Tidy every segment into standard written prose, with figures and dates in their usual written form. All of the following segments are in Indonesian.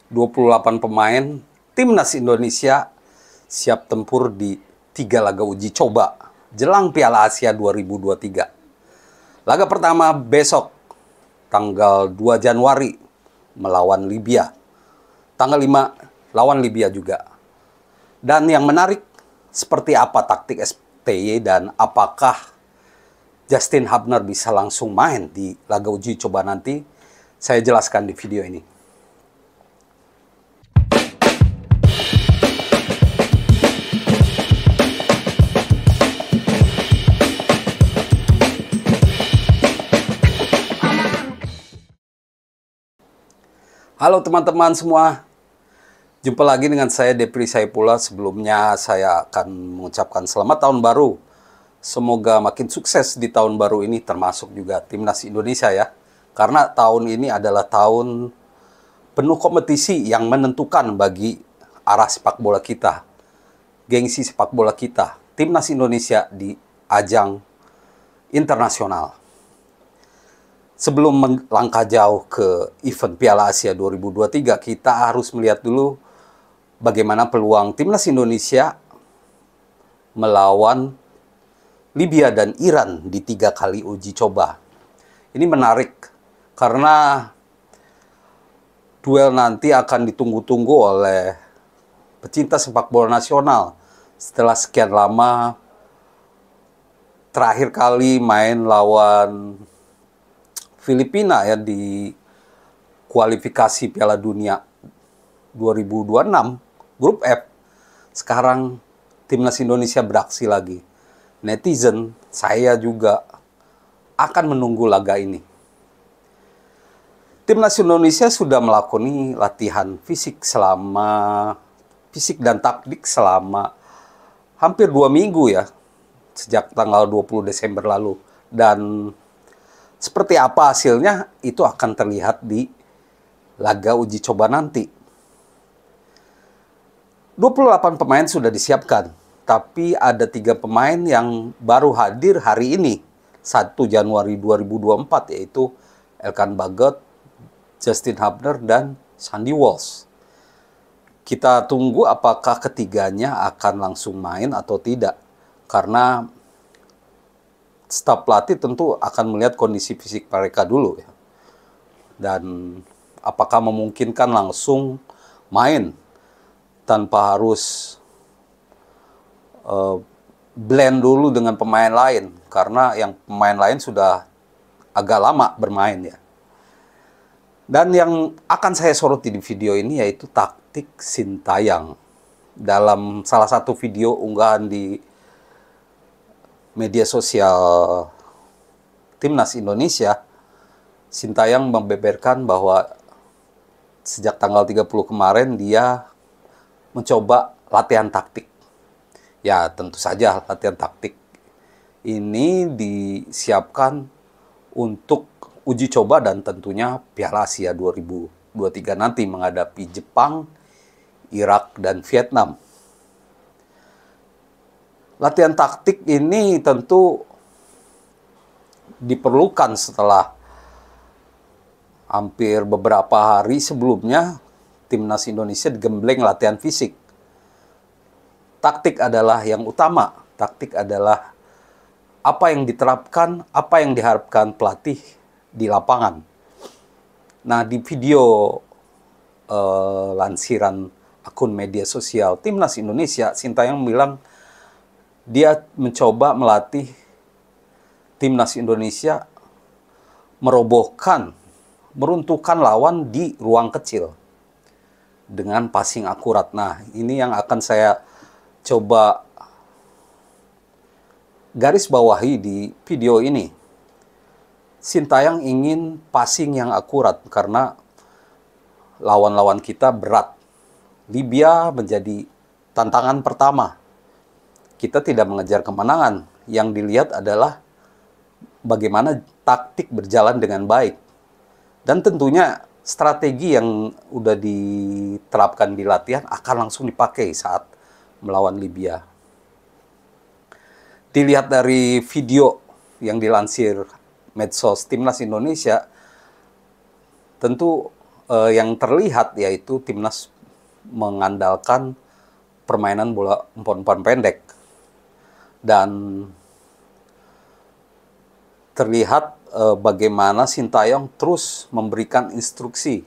28 pemain Timnas Indonesia siap tempur di 3 laga uji coba jelang Piala Asia 2023. Laga pertama besok tanggal 2 Januari melawan Libya. Tanggal 5 lawan Libya juga. Dan yang menarik, seperti apa taktik STY dan apakah Justin Hubner bisa langsung main di laga uji coba nanti, saya jelaskan di video ini. Halo teman-teman semua, jumpa lagi dengan saya Depri Saipullah. Sebelumnya saya akan mengucapkan selamat tahun baru. Semoga makin sukses di tahun baru ini, termasuk juga Timnas Indonesia ya. Karena tahun ini adalah tahun penuh kompetisi yang menentukan bagi arah sepak bola kita. Gengsi sepak bola kita, Timnas Indonesia di ajang internasional. Sebelum melangkah jauh ke event Piala Asia 2023, kita harus melihat dulu bagaimana peluang Timnas Indonesia melawan Libya dan Iran di 3 kali uji coba. Ini menarik karena duel nanti akan ditunggu-tunggu oleh pecinta sepak bola nasional setelah sekian lama terakhir kali main lawan Filipina ya di kualifikasi Piala Dunia 2026 grup F. Sekarang Timnas Indonesia beraksi lagi. Netizen, saya juga akan menunggu laga ini. Timnas Indonesia sudah melakoni latihan fisik dan taktik selama hampir 2 minggu ya, sejak tanggal 20 Desember lalu. Dan seperti apa hasilnya itu akan terlihat di laga uji coba nanti. 28 pemain sudah disiapkan, tapi ada 3 pemain yang baru hadir hari ini, 1 Januari 2024, yaitu Elkan Bagot, Justin Hubner, dan Sandy Walsh. Kita tunggu apakah ketiganya akan langsung main atau tidak, karena staf pelatih tentu akan melihat kondisi fisik mereka dulu ya. Dan apakah memungkinkan langsung main tanpa harus blend dulu dengan pemain lain, karena yang pemain lain sudah agak lama bermain ya. Dan yang akan saya soroti di video ini yaitu taktik Sintayong. Dalam salah satu video unggahan di media sosial Timnas Indonesia, Sintayong membeberkan bahwa sejak tanggal 30 kemarin dia mencoba latihan taktik. Ya, tentu saja latihan taktik ini disiapkan untuk uji coba dan tentunya Piala Asia 2023 nanti menghadapi Jepang, Irak, dan Vietnam. Latihan taktik ini tentu diperlukan setelah hampir beberapa hari sebelumnya Timnas Indonesia digembleng latihan fisik. Taktik adalah yang utama. Taktik adalah apa yang diterapkan, apa yang diharapkan pelatih di lapangan. Nah, di video lansiran akun media sosial Timnas Indonesia, Sintayong bilang dia mencoba melatih Timnas Indonesia meruntuhkan lawan di ruang kecil dengan passing akurat. Nah, ini yang akan saya coba garis bawahi di video ini. Sintayong ingin passing yang akurat karena lawan-lawan kita berat. Libya menjadi tantangan pertama. Kita tidak mengejar kemenangan. Yang dilihat adalah bagaimana taktik berjalan dengan baik. Dan tentunya strategi yang udah diterapkan di latihan akan langsung dipakai saat melawan Libya. Dilihat dari video yang dilansir medsos Timnas Indonesia, tentu yang terlihat yaitu timnas mengandalkan permainan bola umpan-umpan pendek. Dan terlihat bagaimana Sintayong terus memberikan instruksi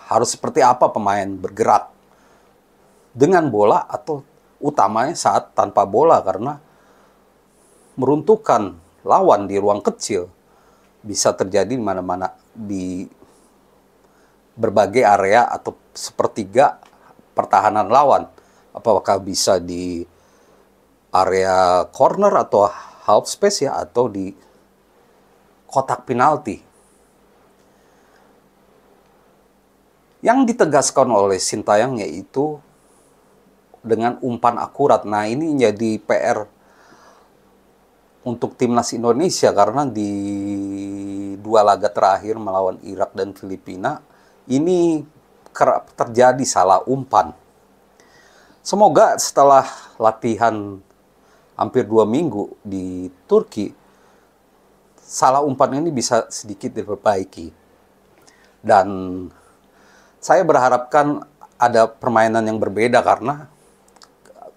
harus seperti apa pemain bergerak dengan bola atau utamanya saat tanpa bola, karena meruntuhkan lawan di ruang kecil bisa terjadi di mana-mana, di berbagai area atau sepertiga pertahanan lawan. Apakah bisa di area corner atau half space ya, atau di kotak penalti. Yang ditegaskan oleh Sintayong yaitu dengan umpan akurat. Nah, ini jadi PR untuk timnas Indonesia, karena di 2 laga terakhir melawan Irak dan Filipina ini kerap terjadi salah umpan. Semoga setelah latihan hampir 2 minggu di Turki, salah umpan ini bisa sedikit diperbaiki. Dan saya berharapkan ada permainan yang berbeda karena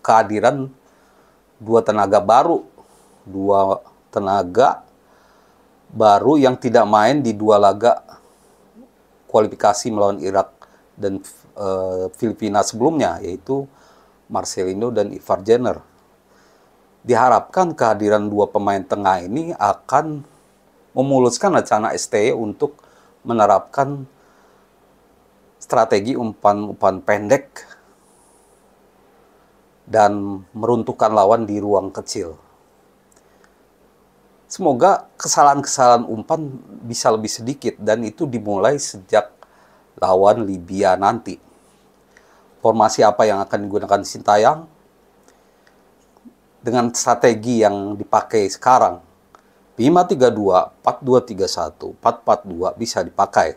kehadiran 2 tenaga baru yang tidak main di 2 laga kualifikasi melawan Irak dan Filipina sebelumnya, yaitu Marcelino dan Ivar Jenner. Diharapkan kehadiran 2 pemain tengah ini akan memuluskan rencana STY untuk menerapkan strategi umpan-umpan pendek dan meruntuhkan lawan di ruang kecil. Semoga kesalahan-kesalahan umpan bisa lebih sedikit, dan itu dimulai sejak lawan Libya nanti. Formasi apa yang akan digunakan Sintayong? Dengan strategi yang dipakai sekarang, 5-3-2, 4-2-3-1, 4-4-2 bisa dipakai.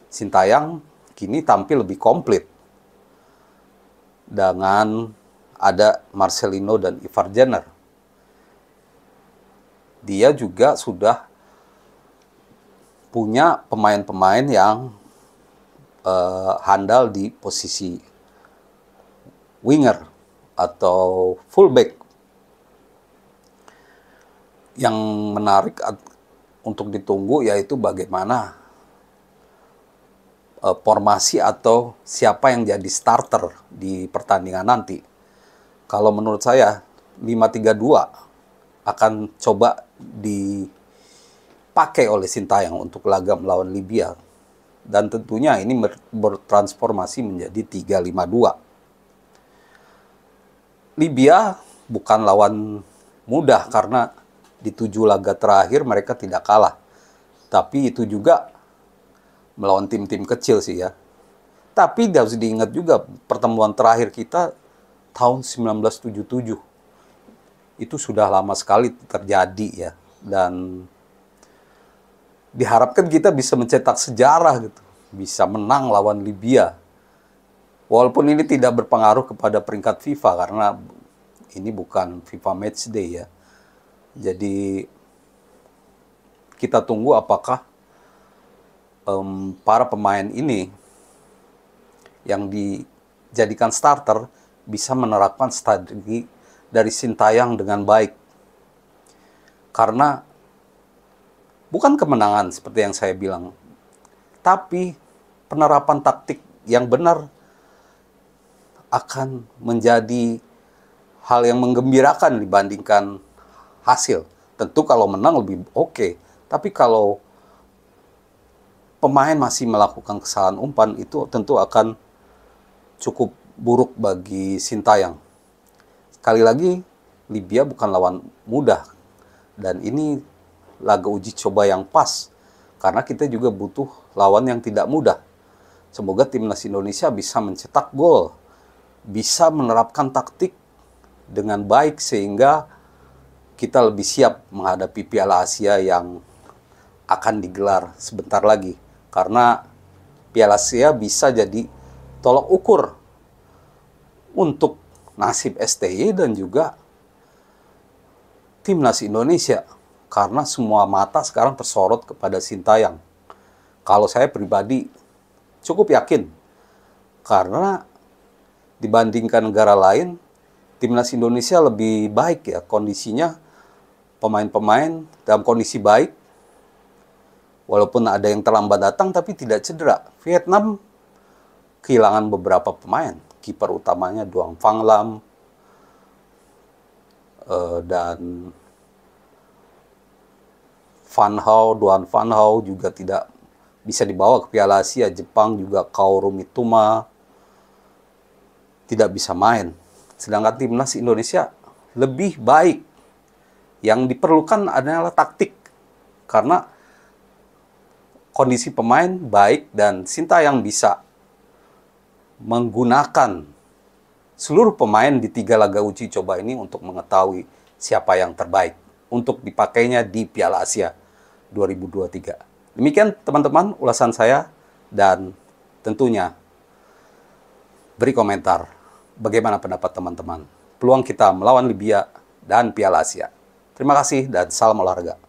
Sintayong kini tampil lebih komplit dengan ada Marcelino dan Ivar Jenner. Dia juga sudah punya pemain-pemain yang handal di posisi winger atau fullback. Yang menarik untuk ditunggu yaitu bagaimana formasi atau siapa yang jadi starter di pertandingan nanti. Kalau menurut saya 5-3-2 akan coba dipakai oleh Sintayong untuk laga melawan Libya. Dan tentunya ini bertransformasi menjadi 3-5-2. Libya bukan lawan mudah karena di 7 laga terakhir mereka tidak kalah. Tapi itu juga melawan tim-tim kecil sih ya. Tapi harus diingat juga pertemuan terakhir kita tahun 1977. Itu sudah lama sekali terjadi ya. Dan diharapkan kita bisa mencetak sejarah gitu. Bisa menang lawan Libya. Walaupun ini tidak berpengaruh kepada peringkat FIFA karena ini bukan FIFA Matchday ya. Jadi kita tunggu apakah para pemain ini yang dijadikan starter bisa menerapkan strategi dari Sintayong dengan baik. Karena bukan kemenangan seperti yang saya bilang, tapi penerapan taktik yang benar akan menjadi hal yang menggembirakan dibandingkan hasil. Tentu kalau menang lebih oke. Tapi kalau pemain masih melakukan kesalahan umpan, itu tentu akan cukup buruk bagi Sintayong. Sekali lagi, Libya bukan lawan mudah. Dan ini laga uji coba yang pas. Karena kita juga butuh lawan yang tidak mudah. Semoga timnas Indonesia bisa mencetak gol. Bisa menerapkan taktik dengan baik sehingga kita lebih siap menghadapi Piala Asia yang akan digelar sebentar lagi. Karena Piala Asia bisa jadi tolok ukur untuk nasib STY dan juga timnas Indonesia. Karena semua mata sekarang tersorot kepada Sintayong. Kalau saya pribadi cukup yakin, karena dibandingkan negara lain, timnas Indonesia lebih baik ya kondisinya, pemain-pemain dalam kondisi baik, walaupun ada yang terlambat datang tapi tidak cedera. Vietnam kehilangan beberapa pemain, kiper utamanya Doan Phang Lam, dan Doan Van Hao juga tidak bisa dibawa ke Piala Asia. Jepang juga Kaoru Mitoma tidak bisa main. Sedangkan timnas Indonesia lebih baik. Yang diperlukan adalah taktik, karena kondisi pemain baik dan Sintayong bisa menggunakan seluruh pemain di 3 laga uji coba ini untuk mengetahui siapa yang terbaik untuk dipakainya di Piala Asia 2023. Demikian teman-teman ulasan saya, dan tentunya beri komentar bagaimana pendapat teman-teman peluang kita melawan Libya dan Piala Asia. Terima kasih dan salam olahraga.